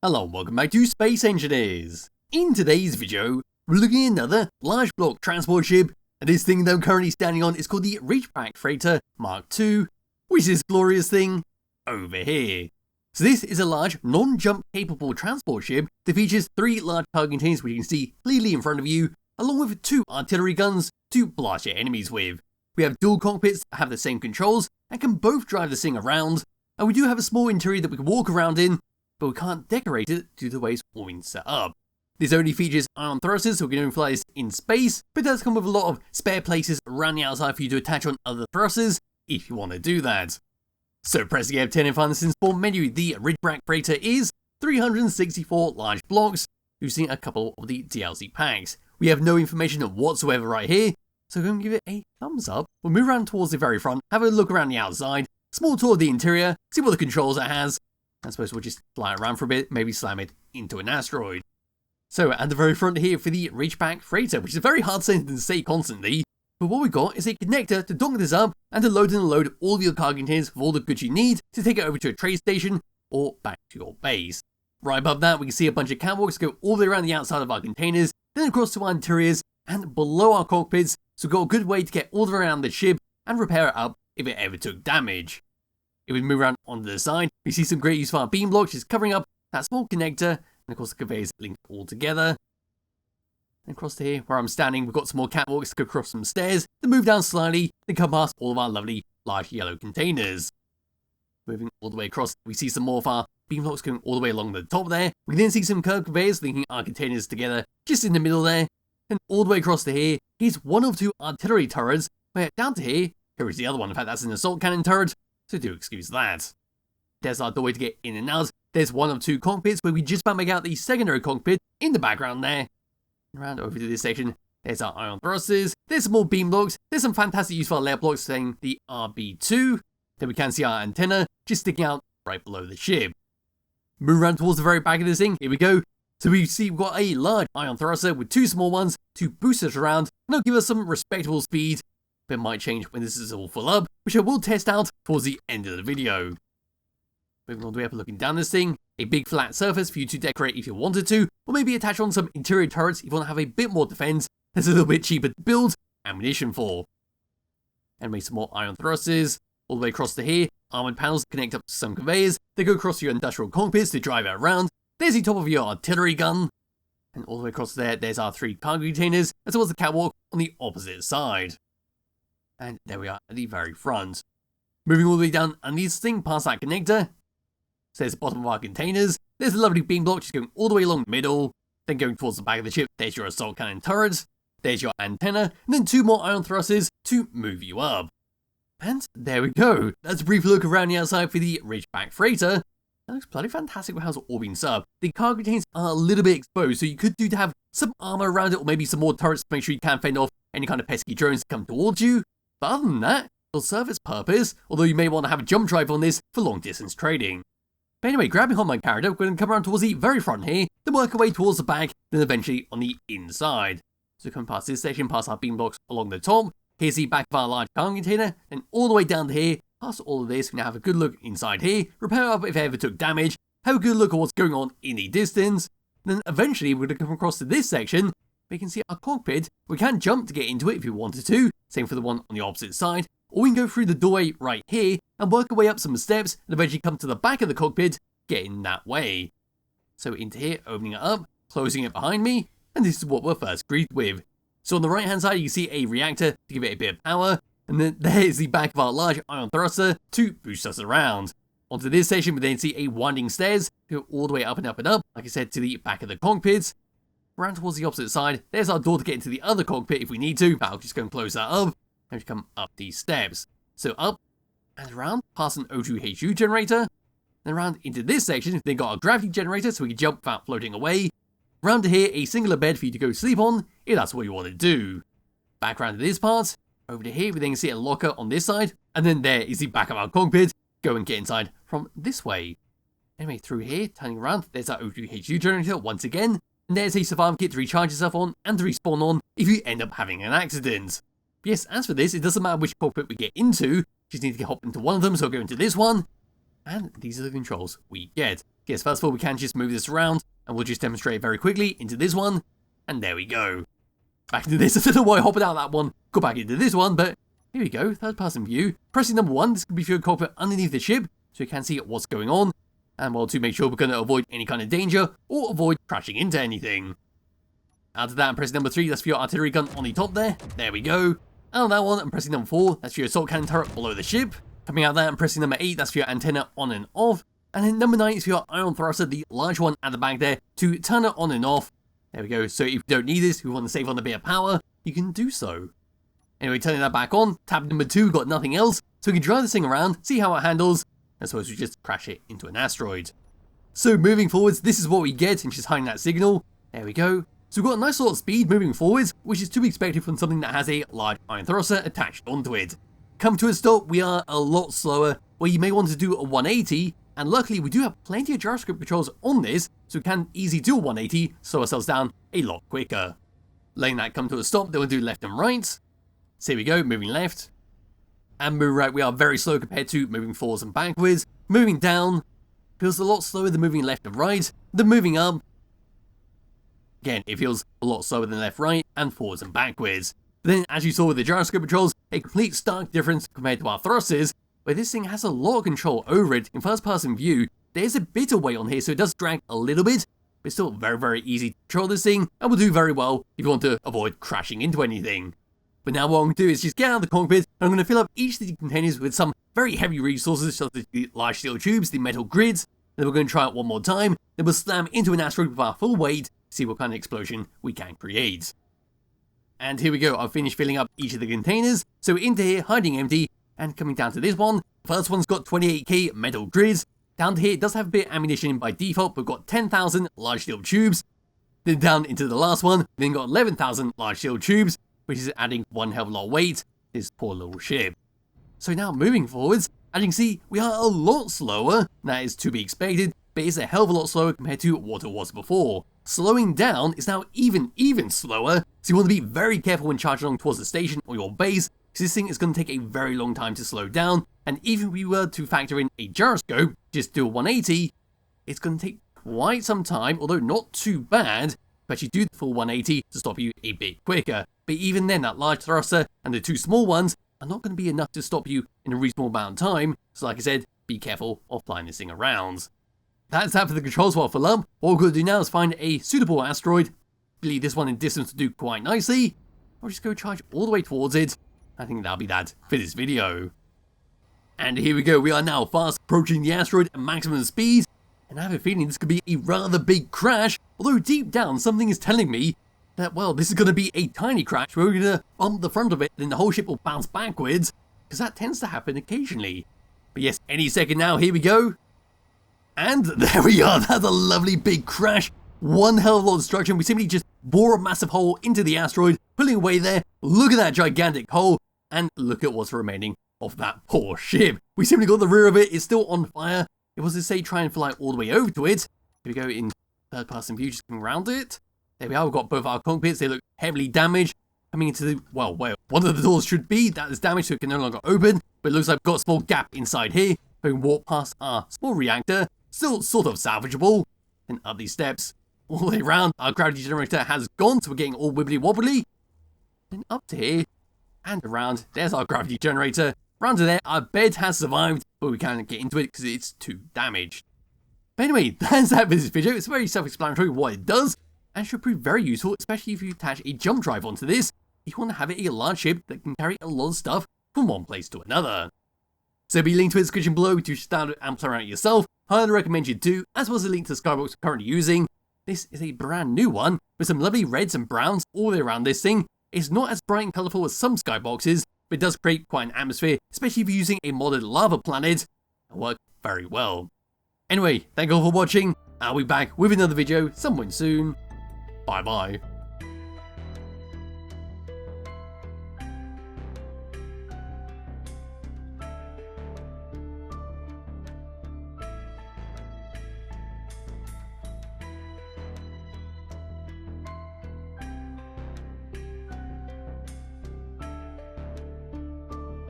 Hello and welcome back to Space Engineers. In today's video, we're looking at another large block transport ship, and this thing that I'm currently standing on is called the Ridgeback Freighter MK2, which is this glorious thing over here. So this is a large, non-jump capable transport ship that features 3 large cargo containers which you can see clearly in front of you, along with 2 artillery guns to blast your enemies with. We have dual cockpits that have the same controls and can both drive this thing around, and we do have a small interior that we can walk around in, but we can't decorate it due to the way it's all been set up. This only features ion thrusters, so we can only fly this in space, but it does come with a lot of spare places around the outside for you to attach on other thrusters if you want to do that. So press the F10 and find the spawn menu. The Ridgeback Freighter is 364 large blocks, using a couple of the DLC packs. We have no information whatsoever right here, so I'm going to give it a thumbs up. We'll move around towards the very front, have a look around the outside, small tour of the interior, see what the controls it has. I suppose we'll just fly around for a bit, maybe slam it into an asteroid. So at the very front here for the Ridgeback Freighter, which is a very hard sentence to say constantly, but what we've got is a connector to dock this up and to load and unload all of your cargo containers with all the goods you need to take it over to a trade station or back to your base. Right above that, we can see a bunch of catwalks go all the way around the outside of our containers, then across to our interiors and below our cockpits, so we've got a good way to get all the way around the ship and repair it up if it ever took damage. If we move around onto the side, we see some great use for our beam block, just covering up that small connector, and of course the conveyors linked all together. And across to here, where I'm standing, we've got some more catwalks to go across some stairs, then move down slightly, then come past all of our lovely large yellow containers. Moving all the way across, we see some more of our beam blocks going all the way along the top there. We can then see some curved conveyors linking our containers together just in the middle there. And all the way across to here, here's one of 2 artillery turrets, where down to here is the other one. In fact, that's an assault cannon turret, so do excuse that. There's our doorway to get in and out. There's one of 2 cockpits where we just about make out the secondary cockpit in the background there. Around over to this section, there's our ion thrusters, there's some more beam blocks, there's some fantastic use for our layer blocks saying the RB2. Then we can see our antenna just sticking out right below the ship. Move around towards the very back of this thing, here we go. So we see we've got a large ion thruster with 2 small ones to boost us around, and they'll give us some respectable speed. But it might change when this is all full up, which I will test out towards the end of the video. Moving all the way up and looking down this thing, a big flat surface for you to decorate if you wanted to, or maybe attach on some interior turrets if you want to have a bit more defense that's a little bit cheaper to build ammunition for. And make some more ion thrusters, all the way across to here, armored panels connect up to some conveyors, they go across to your industrial cockpits to drive it around, there's the top of your artillery gun, and all the way across there, there's our 3 cargo containers, as well as the catwalk on the opposite side. And there we are at the very front. Moving all the way down underneath this thing, past that connector. So there's the bottom of our containers. There's a lovely beam block just going all the way along the middle. Then going towards the back of the ship, there's your assault cannon turret. There's your antenna. And then 2 more ion thrusters to move you up. And there we go. That's a brief look around the outside for the Ridgeback Freighter. That looks bloody fantastic with how it's all been set up. The cargo containers are a little bit exposed, so you could do to have some armor around it, or maybe some more turrets to make sure you can fend off any kind of pesky drones that come towards you. But other than that, it'll serve its purpose, although you may want to have a jump drive on this for long distance trading. But anyway, grabbing on my character, we're going to come around towards the very front here, then work our way towards the back, then eventually on the inside. So come past this section, past our beam blocks along the top, here's the back of our large cargo container, then all the way down to here, past all of this, we now have a good look inside here, repair up if it ever took damage, have a good look at what's going on in the distance, then eventually we're going to come across to this section. We can see our cockpit. We can jump to get into it if we wanted to, same for the one on the opposite side, or we can go through the doorway right here and work our way up some steps and eventually come to the back of the cockpit, get in that way. So into here, opening it up, closing it behind me, and this is what we're first greeted with. So on the right hand side you can see a reactor to give it a bit of power, and then there's the back of our large ion thruster to boost us around. Onto this section we then see a winding stairs, go all the way up and up and up, like I said, to the back of the cockpit. Around towards the opposite side, there's our door to get into the other cockpit if we need to, but I'll just go and close that up, and come up these steps. So up, and around, past an O2HU generator, then around into this section, then got a gravity generator so we can jump without floating away. Around to here, a singular bed for you to go sleep on, if that's what you want to do. Back around to this part, over to here we then see a locker on this side, and then there is the back of our cockpit, go and get inside from this way. Anyway, through here, turning around, there's our O2HU generator once again, and there's a survival kit to recharge yourself on and to respawn on if you end up having an accident. But yes, as for this, it doesn't matter which cockpit we get into, just need to hop into one of them, so I'll go into this one, and these are the controls we get. Yes, first of all, we can just move this around, and we'll just demonstrate very quickly into this one, and there we go. Back into this. I don't know why I hopped out of that one, go back into this one, but here we go, third person view. Pressing number 1, this can be for your cockpit underneath the ship, so you can see what's going on, and well, to make sure we're going to avoid any kind of danger, or avoid crashing into anything. After that, I'm pressing number 3, that's for your artillery gun on the top there, there we go. And on that one, I'm pressing number 4, that's for your assault cannon turret below the ship. Coming out of that, I'm pressing number 8, that's for your antenna on and off. And then number 9 is for your ion thruster, the large one at the back there, to turn it on and off. There we go, so if you don't need this, if you want to save on a bit of power, you can do so. Anyway, turning that back on, tab number 2, got nothing else, so we can drive this thing around, see how it handles, and suppose we just crash it into an asteroid. So moving forwards, this is what we get, and she's hiding that signal. There we go. So we've got a nice lot of speed moving forwards, which is to be expected from something that has a large ion thruster attached onto it. Come to a stop, we are a lot slower, where you may want to do a 180, and luckily we do have plenty of gyroscope controls on this, so we can easily do a 180, slow ourselves down a lot quicker. Letting that come to a stop, then we'll do left and right. So here we go, moving left. And moving right, we are very slow compared to moving forwards and backwards. Moving down, feels a lot slower than moving left and right. Then moving up, again, it feels a lot slower than left, right, and forwards and backwards. But then, as you saw with the gyroscope controls, a complete stark difference compared to our thrusters, where this thing has a lot of control over it in first-person view. There's a bit of weight on here, so it does drag a little bit, but it's still very, very easy to control this thing, and will do very well if you want to avoid crashing into anything. But now what I'm going to do is just get out of the cockpit, and I'm going to fill up each of the containers with some very heavy resources, such as the large steel tubes, the metal grids. Then we're going to try it one more time, then we'll slam into an asteroid with our full weight, see what kind of explosion we can create. And here we go, I've finished filling up each of the containers, so into here, hiding empty, and coming down to this one. The first one's got 28k metal grids. Down to here, it does have a bit of ammunition by default, but we've got 10,000 large steel tubes. Then down into the last one, then got 11,000 large steel tubes, which is adding one hell of a lot of weight to this poor little ship. So now moving forwards, as you can see, we are a lot slower. That is to be expected, but it's a hell of a lot slower compared to what it was before. Slowing down is now even slower, so you want to be very careful when charging along towards the station or your base, because this thing is going to take a very long time to slow down, and even if we were to factor in a gyroscope, just do a 180, it's going to take quite some time, although not too bad, to actually do the full 180 to stop you a bit quicker. But even then, that large thruster and the two small ones are not going to be enough to stop you in a reasonable amount of time, so like I said, be careful of flying this thing around. That's that for the controls while full up. What we're going to do now is find a suitable asteroid. I believe this one in distance will do quite nicely. I'll just go charge all the way towards it. I think that'll be that for this video. And here we go, we are now fast approaching the asteroid at maximum speed. And I have a feeling this could be a rather big crash, although deep down something is telling me that, well, this is going to be a tiny crash where we're going to bump the front of it, then the whole ship will bounce backwards, because that tends to happen occasionally. But yes, any second now, here we go. And there we are, that's a lovely big crash. One hell of a lot of destruction. We simply just bore a massive hole into the asteroid, pulling away there. Look at that gigantic hole, and look at what's remaining of that poor ship. We simply got the rear of it, it's still on fire. It was to say try and fly all the way over to it. Here we go in third person view, just coming around it. There we are, we've got both our cockpits, they look heavily damaged. Coming into the, well, where one of the doors should be, that is damaged so it can no longer open. But it looks like we've got a small gap inside here. We can walk past our small reactor, still sort of salvageable. And up these steps, all the way around, our gravity generator has gone, so we're getting all wibbly wobbly. And up to here, and around, there's our gravity generator. Round to there, our bed has survived, but we can't get into it because it's too damaged. But anyway, that's that for this video. It's very self-explanatory what it does, and should prove very useful, especially if you attach a jump drive onto this. You want to have it a large ship that can carry a lot of stuff from one place to another. So there'll be a link to it in the description below to download and play around it yourself. Highly recommend you do, as well as a link to the Skybox we're currently using. This is a brand new one, with some lovely reds and browns all the way around this thing. It's not as bright and colourful as some Skyboxes, but it does create quite an atmosphere, especially if you're using a modded lava planet. It'll work very well. Anyway, thank you all for watching. I'll be back with another video sometime soon. Bye bye.